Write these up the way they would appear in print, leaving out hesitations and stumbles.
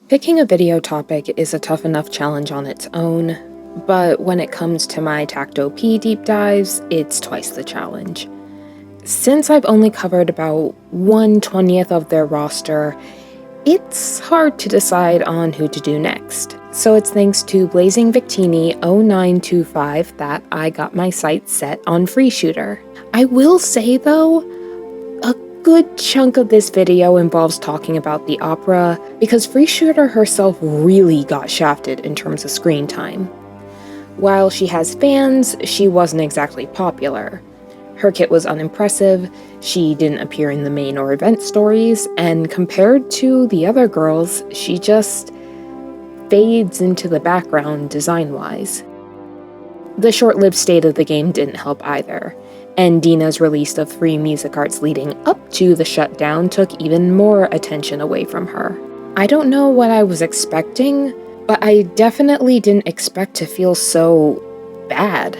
Picking a video topic is a tough enough challenge on its own, but when it comes to my Takt OP deep dives, it's twice the challenge. Since I've only covered about 1/20th of their roster, it's hard to decide on who to do next. So it's thanks to Blazing Victini 0925 that I got my sights set on Freeshooter. I will say though, a good chunk of this video involves talking about the opera because Freeshooter herself really got shafted in terms of screen time. While she has fans, she wasn't exactly popular. Her kit was unimpressive, she didn't appear in the main or event stories, and compared to the other girls, she just fades into the background design-wise. The short-lived state of the game didn't help either, and Dina's release of free Musicarts leading up to the shutdown took even more attention away from her. I don't know what I was expecting, but I definitely didn't expect to feel so bad.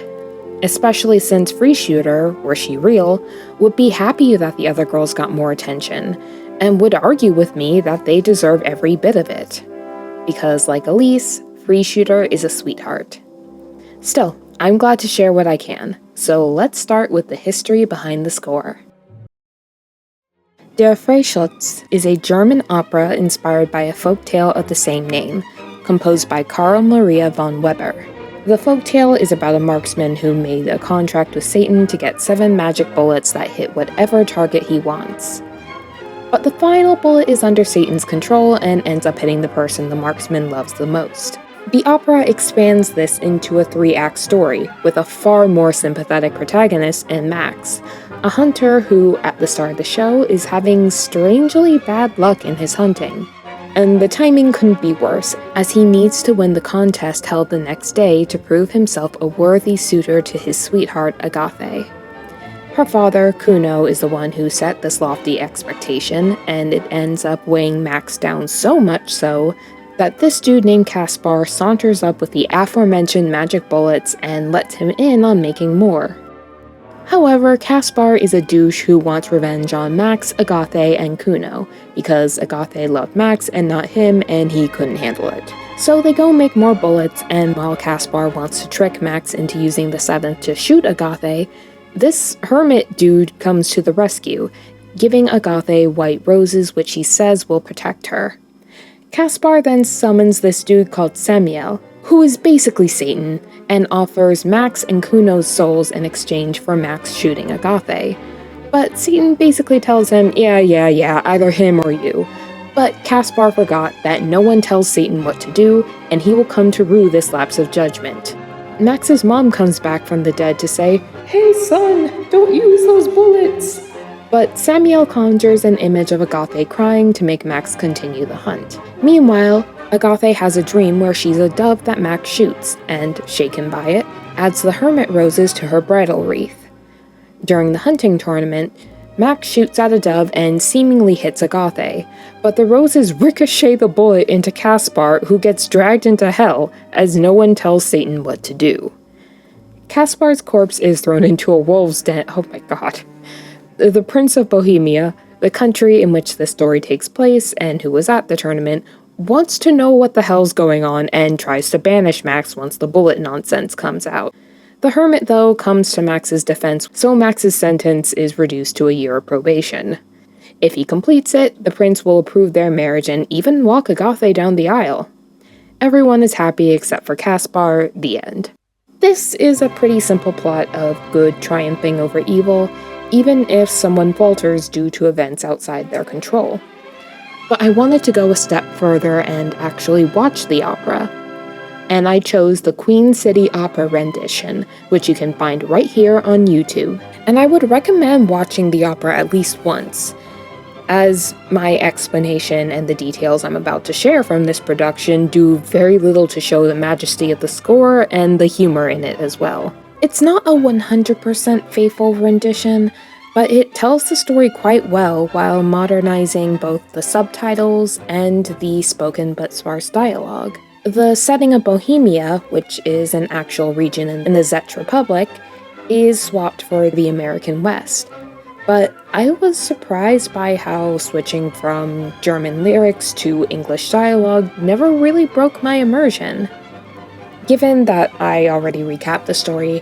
Especially since Freeshooter, were she real, would be happy that the other girls got more attention, and would argue with me that they deserve every bit of it. Because like Elise, Freeshooter is a sweetheart. Still, I'm glad to share what I can, so let's start with the history behind the score. Der Freischütz is a German opera inspired by a folktale of the same name, composed by Karl Maria von Weber. The folktale is about a marksman who made a contract with Satan to get 7 magic bullets that hit whatever target he wants. But the final bullet is under Satan's control and ends up hitting the person the marksman loves the most. The opera expands this into a 3-act story, with a far more sympathetic protagonist in Max, a hunter who, at the start of the show, is having strangely bad luck in his hunting. And the timing couldn't be worse, as he needs to win the contest held the next day to prove himself a worthy suitor to his sweetheart Agathe. Her father, Kuno, is the one who set this lofty expectation, and it ends up weighing Max down so much so that this dude named Kaspar saunters up with the aforementioned magic bullets and lets him in on making more. However, Kaspar is a douche who wants revenge on Max, Agathe, and Kuno, because Agathe loved Max and not him, and he couldn't handle it. So they go make more bullets, and while Kaspar wants to trick Max into using the 7th to shoot Agathe, this hermit dude comes to the rescue, giving Agathe white roses which he says will protect her. Kaspar then summons this dude called Samuel, who is basically Satan, and offers Max and Kuno's souls in exchange for Max shooting Agathe. But Satan basically tells him, yeah, either him or you. But Kaspar forgot that no one tells Satan what to do, and he will come to rue this lapse of judgment. Max's mom comes back from the dead to say, "Hey son, don't use those bullets!" But Samuel conjures an image of Agathe crying to make Max continue the hunt. Meanwhile, Agathe has a dream where she's a dove that Max shoots, and, shaken by it, adds the hermit roses to her bridal wreath. During the hunting tournament, Max shoots at a dove and seemingly hits Agathe, but the roses ricochet the bullet into Kaspar, who gets dragged into hell, as no one tells Satan what to do. Kaspar's corpse is thrown into a wolf's den. Oh my god. The Prince of Bohemia, the country in which the story takes place and who was at the tournament, wants to know what the hell's going on and tries to banish Max once the bullet nonsense comes out. The hermit, though, comes to Max's defense, so Max's sentence is reduced to a year of probation. If he completes it, the prince will approve their marriage and even walk Agathe down the aisle. Everyone is happy except for Kaspar, the end. This is a pretty simple plot of good triumphing over evil, even if someone falters due to events outside their control. But I wanted to go a step further and actually watch the opera. And I chose the Queen City Opera rendition, which you can find right here on YouTube. And I would recommend watching the opera at least once, as my explanation and the details I'm about to share from this production do very little to show the majesty of the score and the humor in it as well. It's not a 100% faithful rendition, but it tells the story quite well while modernizing both the subtitles and the spoken but sparse dialogue. The setting of Bohemia, which is an actual region in the Czech Republic, is swapped for the American West. but I was surprised by how switching from German lyrics to English dialogue never really broke my immersion. Given that I already recapped the story,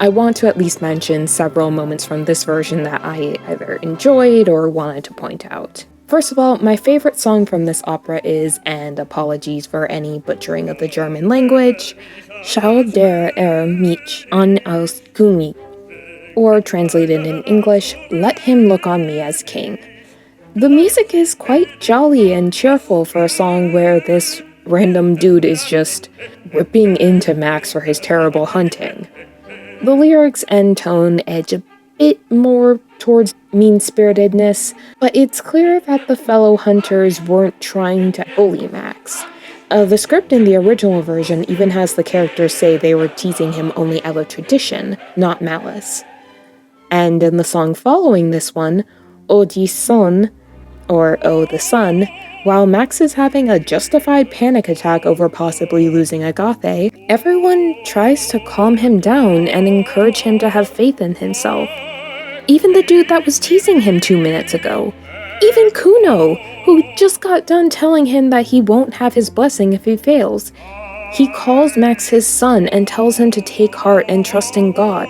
I want to at least mention several moments from this version that I either enjoyed or wanted to point out. First of all, my favorite song from this opera is, and apologies for any butchering of the German language, Schau der Herr, mich aus König, or translated in English, Let Him Look on Me as King. The music is quite jolly and cheerful for a song where this random dude is just ripping into Max for his terrible hunting. The lyrics and tone edge a bit more towards mean-spiritedness, but it's clear that the fellow hunters weren't trying to bully Max. The script in the original version even has the characters say they were teasing him only out of tradition, not malice. And in the song following this one, Oh die Sonne, or Oh the Sun, while Max is having a justified panic attack over possibly losing Agathe, everyone tries to calm him down and encourage him to have faith in himself. Even the dude that was teasing him 2 minutes ago. Even Kuno, who just got done telling him that he won't have his blessing if he fails. He calls Max his son and tells him to take heart and trust in God.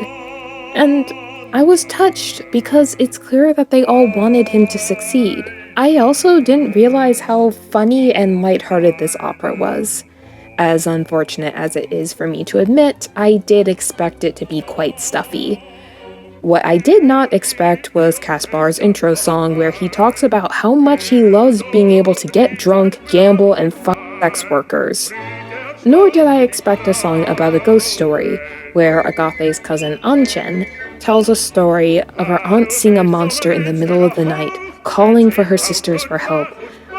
And I was touched because it's clear that they all wanted him to succeed. I also didn't realize how funny and lighthearted this opera was. As unfortunate as it is for me to admit, I did expect it to be quite stuffy. What I did not expect was Kaspar's intro song where he talks about how much he loves being able to get drunk, gamble, and fuck sex workers. Nor did I expect a song about a ghost story, where Agathe's cousin Anchen tells a story of her aunt seeing a monster in the middle of the night, calling for her sisters for help,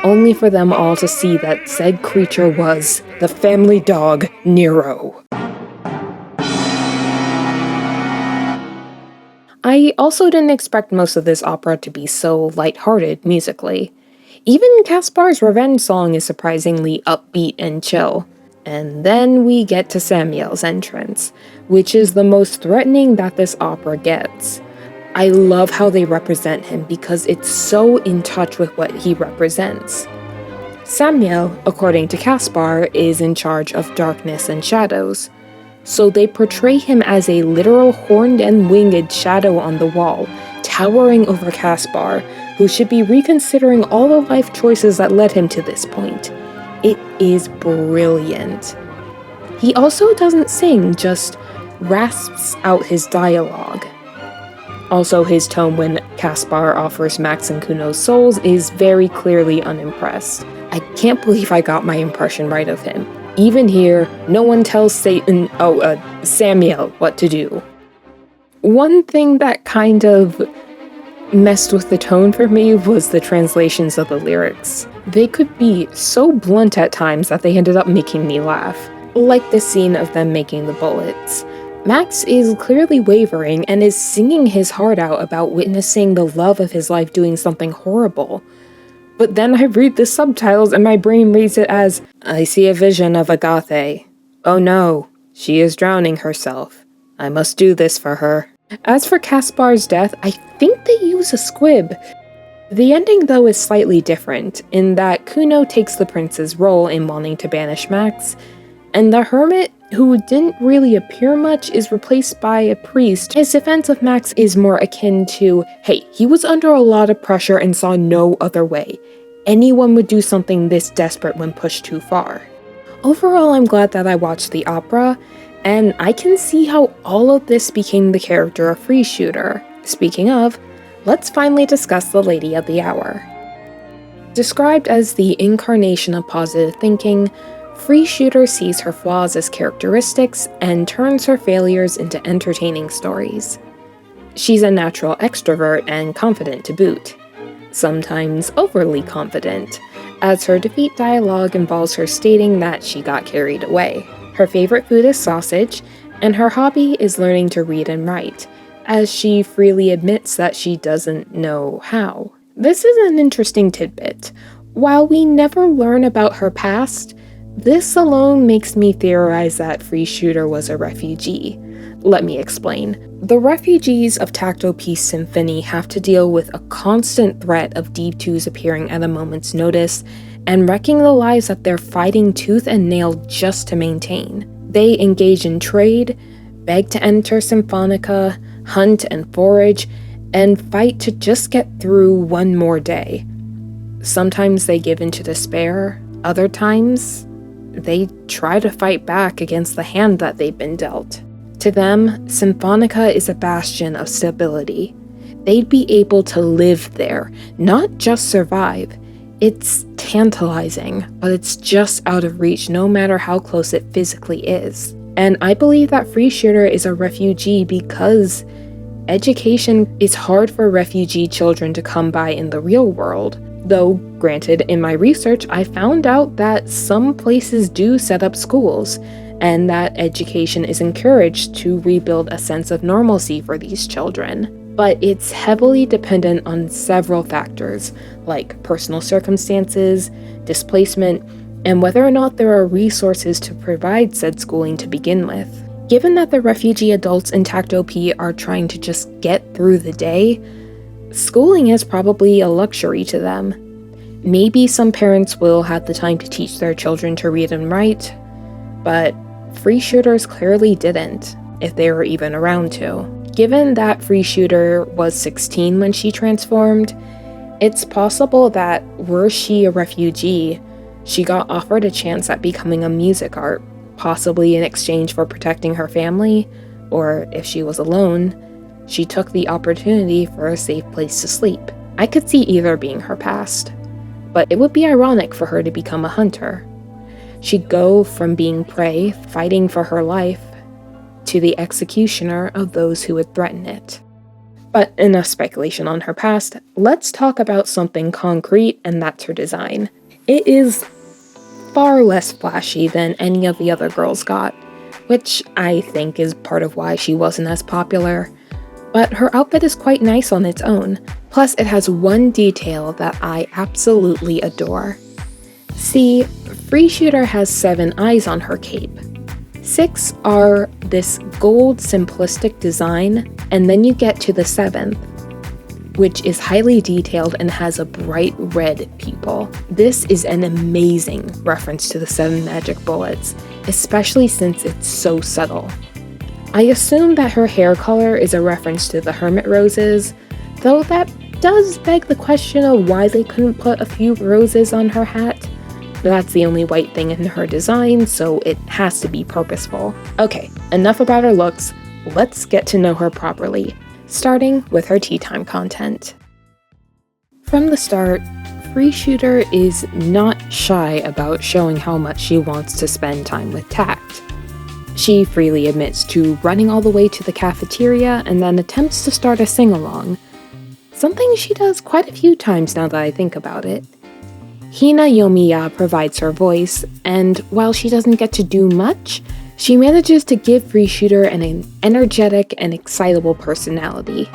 only for them all to see that said creature was the family dog, Nero. I also didn't expect most of this opera to be so lighthearted musically. Even Kaspar's revenge song is surprisingly upbeat and chill. And then we get to Samuel's entrance, which is the most threatening that this opera gets. I love how they represent him because it's so in touch with what he represents. Samuel, according to Kaspar, is in charge of darkness and shadows, so they portray him as a literal horned and winged shadow on the wall, towering over Kaspar, who should be reconsidering all the life choices that led him to this point. It is brilliant. He also doesn't sing, just rasps out his dialogue. Also, his tone when Kaspar offers Max and Kuno's souls is very clearly unimpressed. I can't believe I got my impression right of him. Even here, no one tells Samuel what to do. One thing that kind of messed with the tone for me was the translations of the lyrics. They could be so blunt at times that they ended up making me laugh. Like the scene of them making the bullets. Max is clearly wavering and is singing his heart out about witnessing the love of his life doing something horrible. But then I read the subtitles and my brain reads it as, I see a vision of Agathe. Oh no, she is drowning herself. I must do this for her. As for Kaspar's death, I think they use a squib. The ending, though, is slightly different, in that Kuno takes the prince's role in wanting to banish Max, and the hermit, who didn't really appear much, is replaced by a priest. His defense of Max is more akin to, hey, he was under a lot of pressure and saw no other way. Anyone would do something this desperate when pushed too far. Overall, I'm glad that I watched the opera, and I can see how all of this became the character of Freeshooter. Speaking of, let's finally discuss the Lady of the Hour. Described as the incarnation of positive thinking, Freeshooter sees her flaws as characteristics and turns her failures into entertaining stories. She's a natural extrovert and confident to boot. Sometimes overly confident, as her defeat dialogue involves her stating that she got carried away. Her favorite food is sausage, and her hobby is learning to read and write, as she freely admits that she doesn't know how. This is an interesting tidbit. While we never learn about her past, this alone makes me theorize that Freeshooter was a refugee. Let me explain. The refugees of Tacto Peace Symphony have to deal with a constant threat of Deep Twos appearing at a moment's notice and wrecking the lives that they're fighting tooth and nail just to maintain. They engage in trade, beg to enter Symphonica, hunt and forage, and fight to just get through one more day. Sometimes they give in to despair, other times they try to fight back against the hand that they've been dealt. To them, Symphonica is a bastion of stability. They'd be able to live there, not just survive. It's tantalizing, but it's just out of reach no matter how close it physically is. And I believe that Freeshooter is a refugee because education is hard for refugee children to come by in the real world. Though, granted, in my research, I found out that some places do set up schools, and that education is encouraged to rebuild a sense of normalcy for these children. But it's heavily dependent on several factors, like personal circumstances, displacement, and whether or not there are resources to provide said schooling to begin with. Given that the refugee adults in Tacto P are trying to just get through the day, schooling is probably a luxury to them. Maybe some parents will have the time to teach their children to read and write, but Freeshooters clearly didn't, if they were even around to. Given that Freeshooter was 16 when she transformed, it's possible that were she a refugee, she got offered a chance at becoming a Musicart, possibly in exchange for protecting her family, or if she was alone, she took the opportunity for a safe place to sleep. I could see either being her past, but it would be ironic for her to become a hunter. She'd go from being prey, fighting for her life, to the executioner of those who would threaten it. But enough speculation on her past, let's talk about something concrete, and that's her design. It is far less flashy than any of the other girls got, which I think is part of why she wasn't as popular. But her outfit is quite nice on its own, plus it has one detail that I absolutely adore. See, Freeshooter has 7 eyes on her cape. 6 are this gold simplistic design, and then you get to the 7th, which is highly detailed and has a bright red pupil. This is an amazing reference to the 7 magic bullets, especially since it's so subtle. I assume that her hair color is a reference to the hermit roses, though that does beg the question of why they couldn't put a few roses on her hat. That's the only white thing in her design, so it has to be purposeful. Okay, enough about her looks, let's get to know her properly, starting with her tea time content. From the start, Freeshooter is not shy about showing how much she wants to spend time with Takt. She freely admits to running all the way to the cafeteria and then attempts to start a sing-along, something she does quite a few times now that I think about it. Hina Yomiya provides her voice, and while she doesn't get to do much, she manages to give Freeshooter an energetic and excitable personality.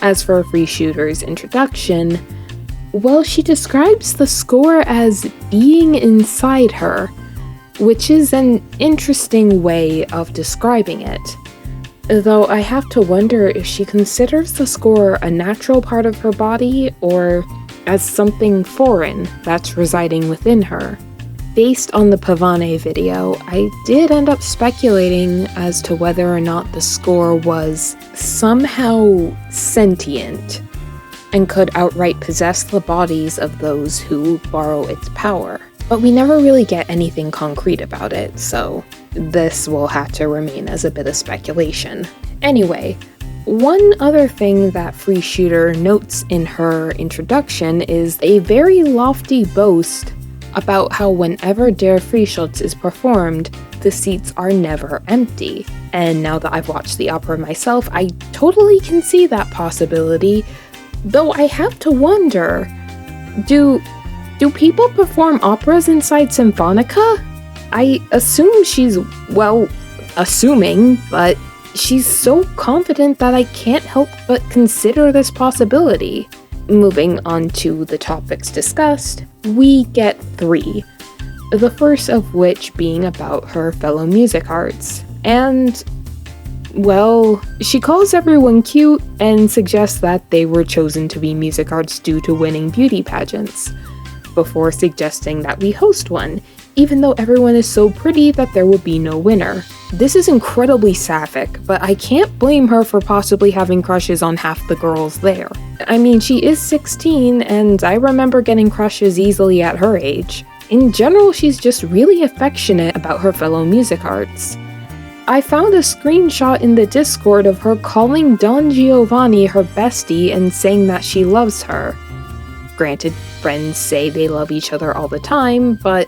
As for Freeshooter's introduction, well, she describes the score as being inside her, which is an interesting way of describing it. Though I have to wonder if she considers the score a natural part of her body or as something foreign that's residing within her. Based on the Pavane video, I did end up speculating as to whether or not the score was somehow sentient and could outright possess the bodies of those who borrow its power. But we never really get anything concrete about it, so this will have to remain as a bit of speculation. Anyway, one other thing that Freeshooter notes in her introduction is a very lofty boast about how whenever Der Freischütz is performed, the seats are never empty. And now that I've watched the opera myself, I totally can see that possibility. Though I have to wonder, do people perform operas inside Symphonica? I assume she's, well, assuming, but she's so confident that I can't help but consider this possibility. Moving on to the topics discussed, we get 3. The first of which being about her fellow Musicarts. And, well, she calls everyone cute and suggests that they were chosen to be Musicarts due to winning beauty pageants, before suggesting that we host one, even though everyone is so pretty that there will be no winner. This is incredibly sapphic, but I can't blame her for possibly having crushes on half the girls there. I mean, she is 16, and I remember getting crushes easily at her age. In general, she's just really affectionate about her fellow Musicarts. I found a screenshot in the Discord of her calling Don Giovanni her bestie and saying that she loves her. Granted, friends say they love each other all the time, but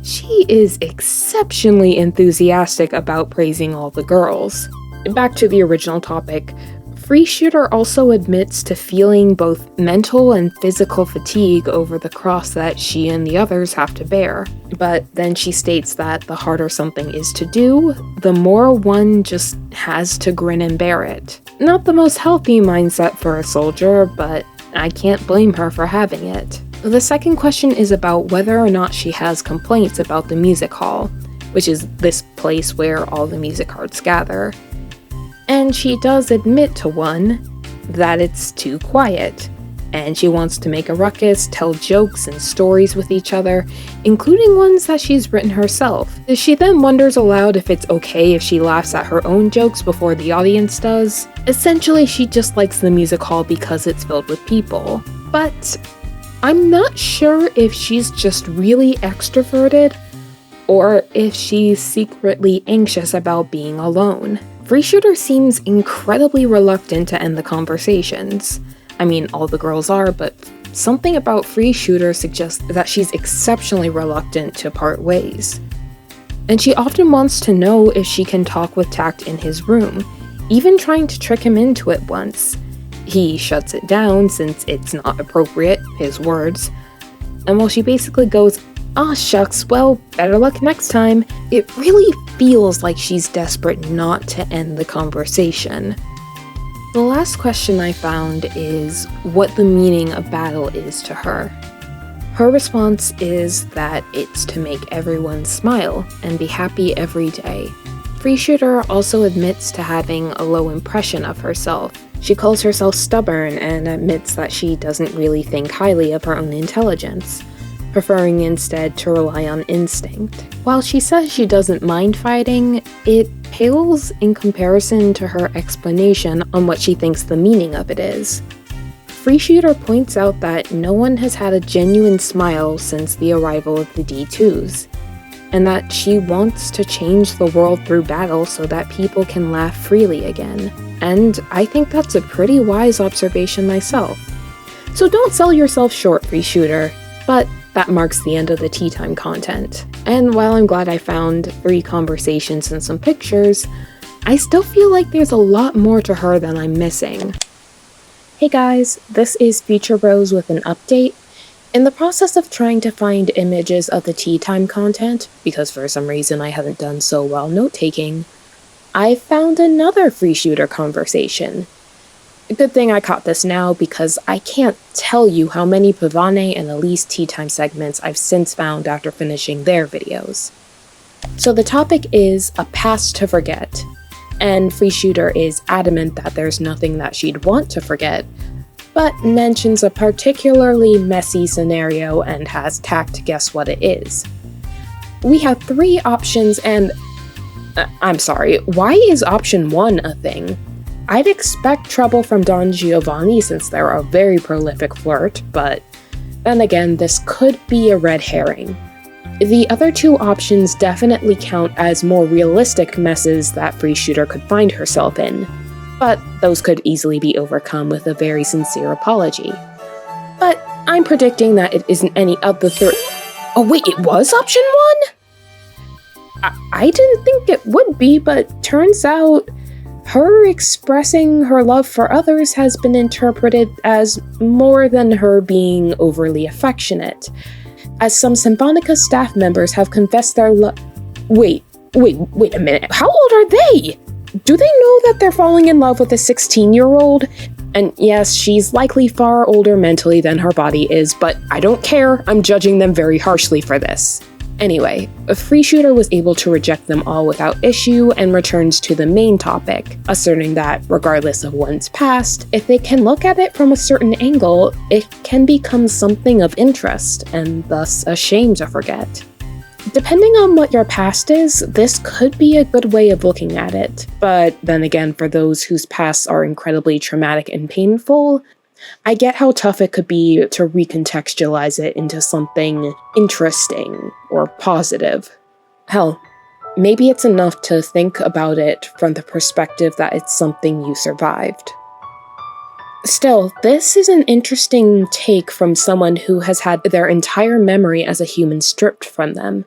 she is exceptionally enthusiastic about praising all the girls. Back to the original topic, Freeshooter also admits to feeling both mental and physical fatigue over the cross that she and the others have to bear. But then she states that the harder something is to do, the more one just has to grin and bear it. Not the most healthy mindset for a soldier, but I can't blame her for having it. The second question is about whether or not she has complaints about the music hall, which is this place where all the Musicarts gather. And she does admit to one, that it's too quiet, and she wants to make a ruckus, tell jokes and stories with each other, including ones that she's written herself. She then wonders aloud if it's okay if she laughs at her own jokes before the audience does. Essentially, she just likes the music hall because it's filled with people. But I'm not sure if she's just really extroverted, or if she's secretly anxious about being alone. Freeshooter seems incredibly reluctant to end the conversations. I mean, all the girls are, but something about Freeshooter suggests that she's exceptionally reluctant to part ways. And she often wants to know if she can talk with Takt in his room, even trying to trick him into it once. He shuts it down since it's not appropriate, his words. And while she basically goes, "Aw shucks, well, better luck next time," it really feels like she's desperate not to end the conversation. The last question I found is what the meaning of battle is to her. Her response is that it's to make everyone smile and be happy every day. Freeshooter also admits to having a low impression of herself. She calls herself stubborn and admits that she doesn't really think highly of her own intelligence, preferring instead to rely on instinct. While she says she doesn't mind fighting, it pales in comparison to her explanation on what she thinks the meaning of it is. Freeshooter points out that no one has had a genuine smile since the arrival of the D2s, and that she wants to change the world through battle so that people can laugh freely again. And I think that's a pretty wise observation myself. So don't sell yourself short, Freeshooter, but that marks the end of the tea time content. And while I'm glad I found 3 conversations and some pictures, I still feel like there's a lot more to her than I'm missing. Hey guys, this is Future Bros with an update. In the process of trying to find images of the tea time content, because for some reason I haven't done so well note-taking, I found another Freeshooter conversation. Good thing I caught this now because I can't tell you how many Pavane and Elise tea time segments I've since found after finishing their videos. So the topic is a past to forget, and Freeshooter is adamant that there's nothing that she'd want to forget, but mentions a particularly messy scenario and has Takt guess what it is. We have 3 options and I'm sorry, why is option 1 a thing? I'd expect trouble from Don Giovanni since they're a very prolific flirt, but then again, this could be a red herring. The other 2 options definitely count as more realistic messes that Freeshooter could find herself in, but those could easily be overcome with a very sincere apology. But I'm predicting that it isn't any of the 3. Oh wait, it was option 1? I didn't think it would be, but turns out her expressing her love for others has been interpreted as more than her being overly affectionate, as some Symphonica staff members have confessed their love. Wait a minute, how old are they? Do they know that they're falling in love with a 16-year-old? And yes, she's likely far older mentally than her body is, but I don't care, I'm judging them very harshly for this. Anyway, Freeshooter was able to reject them all without issue and returns to the main topic, asserting that, regardless of one's past, if they can look at it from a certain angle, it can become something of interest, and thus a shame to forget. Depending on what your past is, this could be a good way of looking at it. But then again, for those whose pasts are incredibly traumatic and painful, I get how tough it could be to recontextualize it into something interesting or positive. Hell, maybe it's enough to think about it from the perspective that it's something you survived. Still, this is an interesting take from someone who has had their entire memory as a human stripped from them.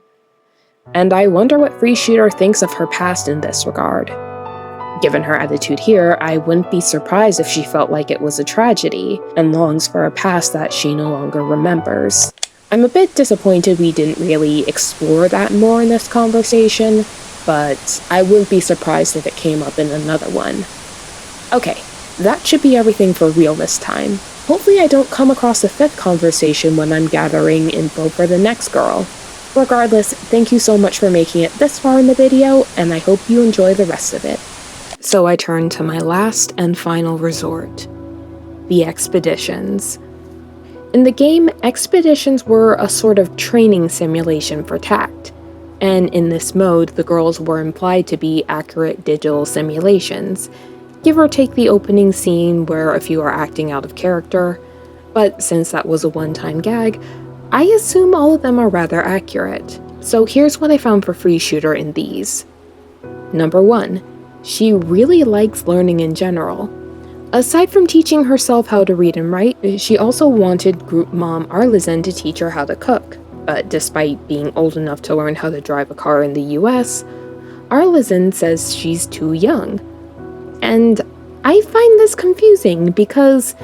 And I wonder what Freeshooter thinks of her past in this regard. Given her attitude here, I wouldn't be surprised if she felt like it was a tragedy, and longs for a past that she no longer remembers. I'm a bit disappointed we didn't really explore that more in this conversation, but I wouldn't be surprised if it came up in another one. Okay, that should be everything for real this time. Hopefully I don't come across a fifth conversation when I'm gathering info for the next girl. Regardless, thank you so much for making it this far in the video, and I hope you enjoy the rest of it. So I turn to my last and final resort, the expeditions. In the game, expeditions were a sort of training simulation for Takt, and in this mode, the girls were implied to be accurate digital simulations, give or take the opening scene where a few are acting out of character, but since that was a one-time gag, I assume all of them are rather accurate. So here's what I found for Freeshooter in these. Number 1. She really likes learning in general. Aside from teaching herself how to read and write, she also wanted group mom Arlizen to teach her how to cook. But despite being old enough to learn how to drive a car in the US, Arlizen says she's too young. And I find this confusing because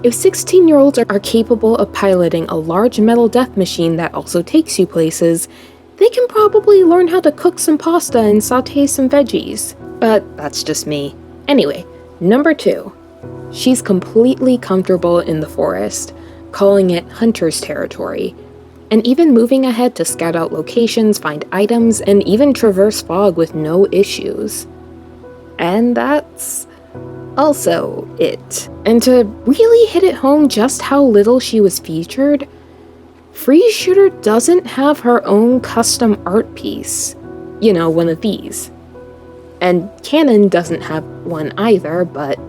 if 16-year-olds are capable of piloting a large metal death machine that also takes you places, they can probably learn how to cook some pasta and saute some veggies. But that's just me. Anyway, number 2. She's completely comfortable in the forest, calling it hunter's territory, and even moving ahead to scout out locations, find items, and even traverse fog with no issues. And that's also it. And to really hit it home just how little she was featured, Freeshooter doesn't have her own custom art piece. You know, one of these. And Canon doesn't have one either, but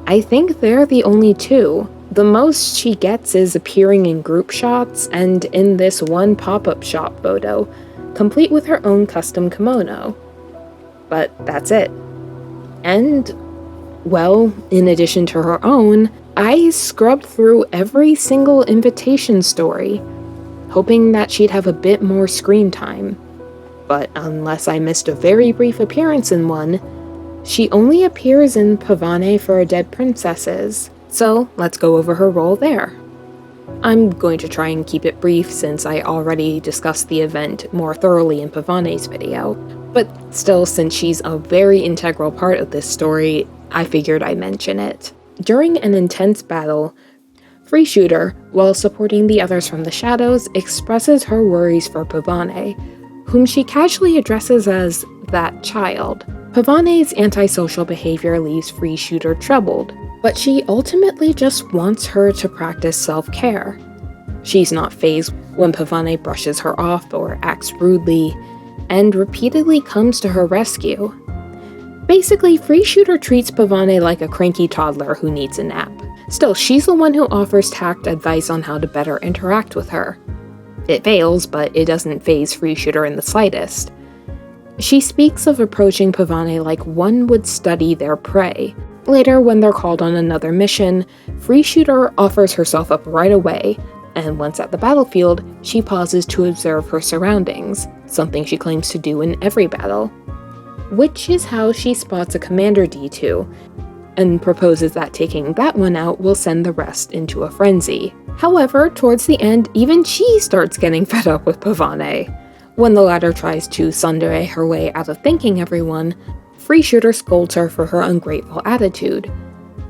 I think they're the only two. The most she gets is appearing in group shots and in this one pop-up shop photo, complete with her own custom kimono. But that's it. And, well, in addition to her own, I scrubbed through every single invitation story, hoping that she'd have a bit more screen time. But unless I missed a very brief appearance in one, she only appears in Pavane for Dead Princesses, so let's go over her role there. I'm going to try and keep it brief since I already discussed the event more thoroughly in Pavane's video, but still, since she's a very integral part of this story, I figured I'd mention it. During an intense battle, Freeshooter, while supporting the others from the shadows, expresses her worries for Pavane, whom she casually addresses as that child. Pavane's antisocial behavior leaves Freeshooter troubled, but she ultimately just wants her to practice self-care. She's not fazed when Pavane brushes her off or acts rudely, and repeatedly comes to her rescue. Basically, Freeshooter treats Pavane like a cranky toddler who needs a nap. Still, she's the one who offers Takt advice on how to better interact with her. It fails, but it doesn't faze Freeshooter in the slightest. She speaks of approaching Pavane like one would study their prey. Later, when they're called on another mission, Freeshooter offers herself up right away, and once at the battlefield, she pauses to observe her surroundings, something she claims to do in every battle. Which is how she spots a Commander D2, and proposes that taking that one out will send the rest into a frenzy. However, towards the end, even she starts getting fed up with Pavane. When the latter tries to tsundere her way out of thanking everyone, Freeshooter scolds her for her ungrateful attitude,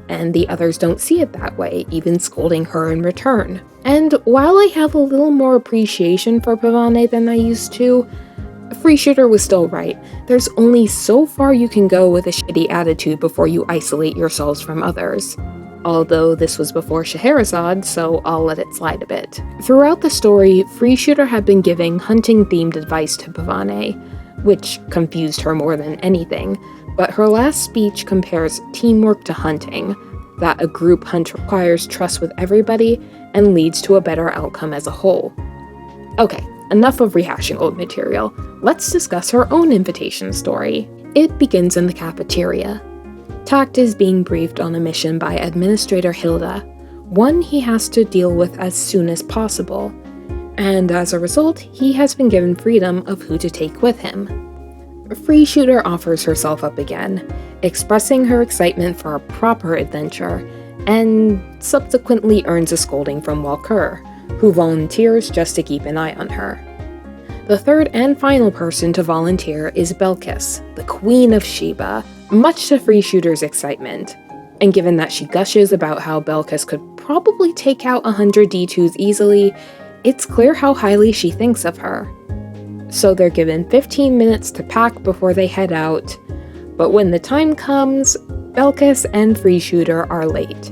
and the others don't see it that way, even scolding her in return. And while I have a little more appreciation for Pavane than I used to, Freeshooter was still right. There's only so far you can go with a shitty attitude before you isolate yourselves from others. Although this was before Scheherazade, so I'll let it slide a bit. Throughout the story, Freeshooter had been giving hunting-themed advice to Pavane, which confused her more than anything, but her last speech compares teamwork to hunting, that a group hunt requires trust with everybody and leads to a better outcome as a whole. Okay, enough of rehashing old material. Let's discuss her own invitation story. It begins in the cafeteria. Takt is being briefed on a mission by Administrator Hilda, one he has to deal with as soon as possible, and as a result, he has been given freedom of who to take with him. Freeshooter offers herself up again, expressing her excitement for a proper adventure, and subsequently earns a scolding from Walker, who volunteers just to keep an eye on her. The third and final person to volunteer is Belkis, the Queen of Sheba, much to Freeshooter's excitement. And given that she gushes about how Belkis could probably take out 100 D2s easily, it's clear how highly she thinks of her. So they're given 15 minutes to pack before they head out, but when the time comes, Belkis and Freeshooter are late.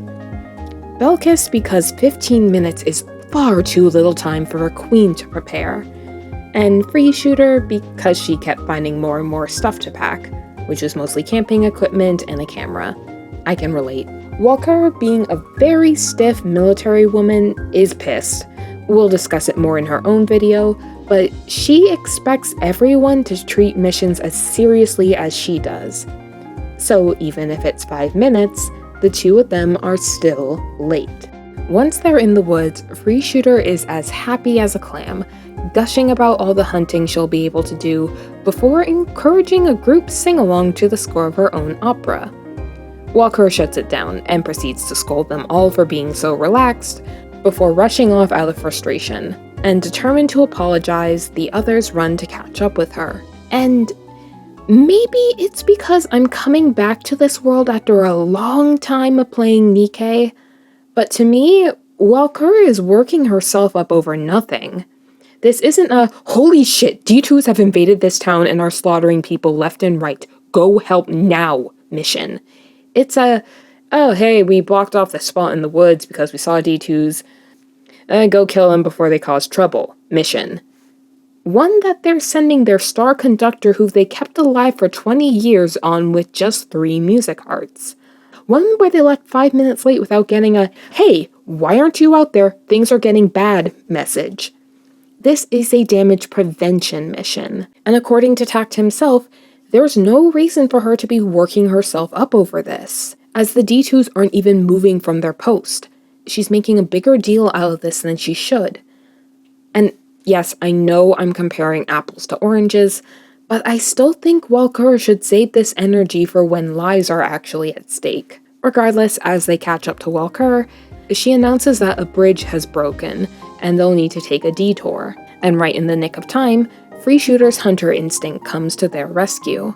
Belkis because 15 minutes is far too little time for a queen to prepare, and Freeshooter because she kept finding more and more stuff to pack, which is mostly camping equipment and a camera. I can relate. Walker, being a very stiff military woman, is pissed. We'll discuss it more in her own video, but she expects everyone to treat missions as seriously as she does. So even if it's 5 minutes, the two of them are still late. Once they're in the woods, Freeshooter is as happy as a clam, gushing about all the hunting she'll be able to do before encouraging a group sing-along to the score of her own opera. Walker shuts it down and proceeds to scold them all for being so relaxed, before rushing off out of frustration, and determined to apologize, the others run to catch up with her. And maybe it's because I'm coming back to this world after a long time of playing Nikke, but to me, Walker is working herself up over nothing. This isn't a, holy shit, D2s have invaded this town and are slaughtering people left and right, go help now mission. It's a, oh hey, we blocked off the spot in the woods because we saw D2s, go kill them before they cause trouble mission. One that they're sending their star conductor who they kept alive for 20 years on with just 3 Musicarts. One where they left 5 minutes late without getting a, hey, why aren't you out there, things are getting bad message. This is a damage prevention mission, and according to Takt himself, there's no reason for her to be working herself up over this, as the D2s aren't even moving from their post. She's making a bigger deal out of this than she should. And yes, I know I'm comparing apples to oranges, but I still think Walker should save this energy for when lives are actually at stake. Regardless, as they catch up to Walker, she announces that a bridge has broken, and they'll need to take a detour. And right in the nick of time, Freeshooter's hunter instinct comes to their rescue.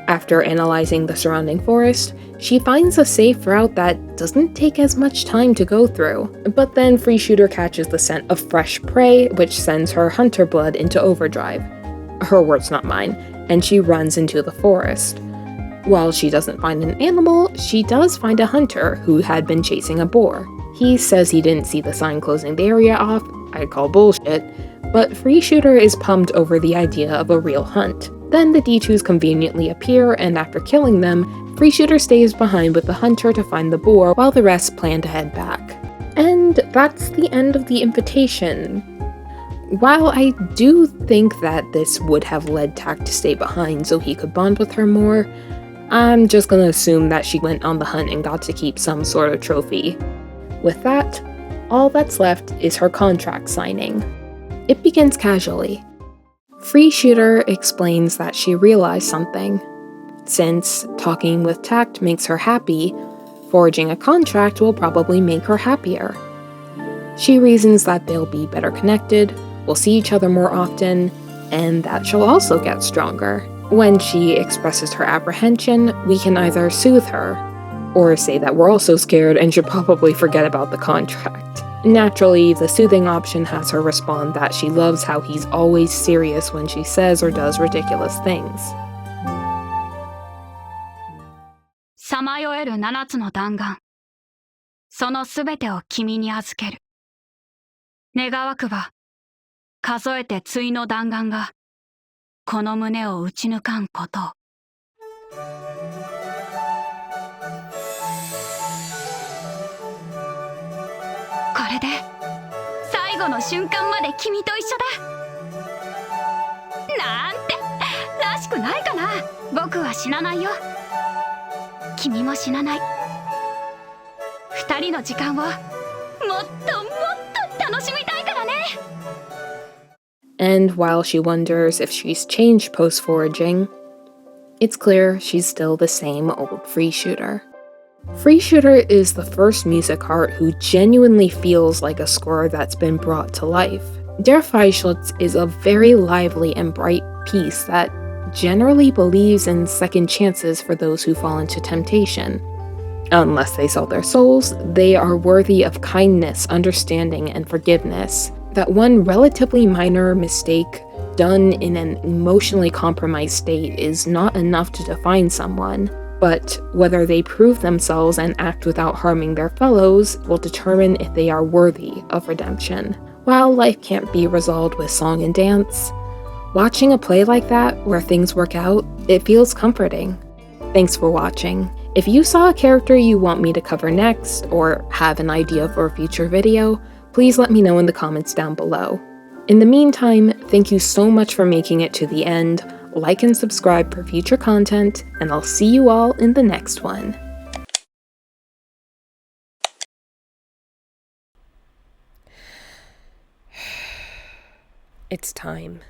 After analyzing the surrounding forest, she finds a safe route that doesn't take as much time to go through. But then Freeshooter catches the scent of fresh prey, which sends her hunter blood into overdrive. Her words, not mine, and she runs into the forest. While she doesn't find an animal, she does find a hunter who had been chasing a boar. He says he didn't see the sign closing the area off, I'd call bullshit, but Freeshooter is pumped over the idea of a real hunt. Then the D2s conveniently appear, and after killing them, Freeshooter stays behind with the hunter to find the boar while the rest plan to head back. And that's the end of the invitation. While I do think that this would have led Takt to stay behind so he could bond with her more, I'm just gonna assume that she went on the hunt and got to keep some sort of trophy. With that, all that's left is her contract signing. It begins casually. Freeshooter explains that she realized something. Since talking with Takt makes her happy, forging a contract will probably make her happier. She reasons that they'll be better connected, will see each other more often, and that she'll also get stronger. When she expresses her apprehension, we can either soothe her, or say that we're also scared and should probably forget about the contract. Naturally, the soothing option has her respond that she loves how he's always serious when she says or does ridiculous things. さまよえる7つの弾丸。そのすべてを君に預ける。願わくば、数えて対の弾丸が、この胸を打ち抜かんことを。これで、最後の瞬間まで君と一緒だ。なんて、らしくないかな。僕は死なないよ。君も死なない。二人の時間をもっともっと楽しみたいからね。And while she wonders if she's changed post-foraging, it's clear she's still the same old Freeshooter. Freeshooter is the first Musicart who genuinely feels like a score that's been brought to life. Der Freischütz is a very lively and bright piece that generally believes in second chances for those who fall into temptation. Unless they sell their souls, they are worthy of kindness, understanding, and forgiveness. That one relatively minor mistake done in an emotionally compromised state is not enough to define someone, but whether they prove themselves and act without harming their fellows will determine if they are worthy of redemption. While life can't be resolved with song and dance, watching a play like that, where things work out, it feels comforting. Thanks for watching. If you saw a character you want me to cover next, or have an idea for a future video, please let me know in the comments down below. In the meantime, thank you so much for making it to the end. Like and subscribe for future content, and I'll see you all in the next one. It's time.